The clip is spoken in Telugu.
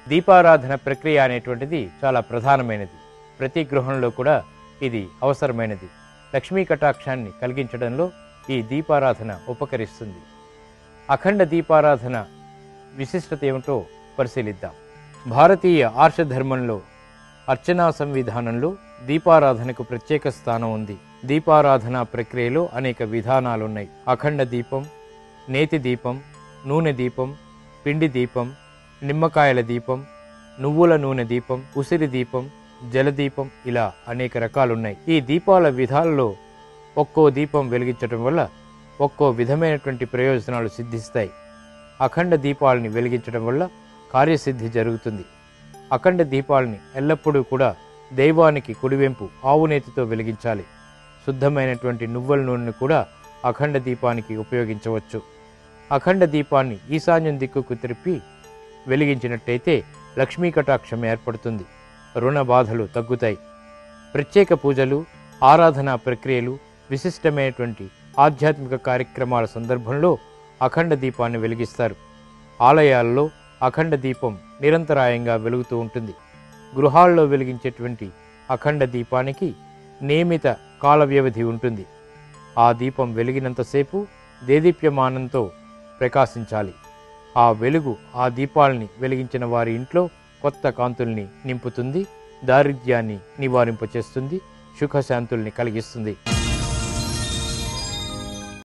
దీపారాధన ప్రక్రియ అనేటువంటిది చాలా ప్రధానమైనది. ప్రతి గృహంలో కూడా ఇది అవసరమైనది. లక్ష్మీ కటాక్షాన్ని కలిగించడంలో ఈ దీపారాధన ఉపకరిస్తుంది. అఖండ దీపారాధన విశిష్టత ఏమిటో పరిశీలిద్దాం. భారతీయ ఆర్షధర్మంలో అర్చనా సంవిధానంలో దీపారాధనకు ప్రత్యేక స్థానం ఉంది. దీపారాధన ప్రక్రియలో అనేక విధానాలున్నాయి. అఖండ దీపం, నేతి దీపం, నూనె దీపం, పిండి దీపం, నిమ్మకాయల దీపం, నువ్వుల నూనె దీపం, ఉసిరి దీపం, జలదీపం, ఇలా అనేక రకాలున్నాయి. ఈ దీపాల విధాలలో ఒక్కో దీపం వెలిగించడం వల్ల ఒక్కో విధమైనటువంటి ప్రయోజనాలు సిద్ధిస్తాయి. అఖండ దీపాలని వెలిగించడం వల్ల కార్యసిద్ధి జరుగుతుంది. అఖండ దీపాలని ఎల్లప్పుడూ కూడా దైవానికి కుడివెంపు ఆవునేతితో వెలిగించాలి. శుద్ధమైనటువంటి నువ్వుల నూనెను కూడా అఖండ దీపానికి ఉపయోగించవచ్చు. అఖండ దీపాన్ని ఈశాన్యం దిక్కుకు తిరిపి వెలిగించినట్టయితే లక్ష్మీ కటాక్షం ఏర్పడుతుంది. రుణ బాధలు తగ్గుతాయి. ప్రత్యేక పూజలు, ఆరాధనా ప్రక్రియలు, విశిష్టమైనటువంటి ఆధ్యాత్మిక కార్యక్రమాల సందర్భంలో అఖండ దీపాన్ని వెలిగిస్తారు. ఆలయాల్లో అఖండ దీపం నిరంతరాయంగా వెలుగుతూ ఉంటుంది. గృహాల్లో వెలిగించేటువంటి అఖండ దీపానికి నియమిత కాల వ్యవధి ఉంటుంది. ఆ దీపం వెలిగినంతసేపు దేదీప్యమానంతో ప్రకాశించాలి. ఆ వెలుగు ఆ దీపాలని వెలిగించిన వారి ఇంట్లో కొత్త కాంతుల్ని నింపుతుంది, దారిద్ర్యాన్ని నివారింపచేస్తుంది, సుఖశాంతుల్ని కలిగిస్తుంది.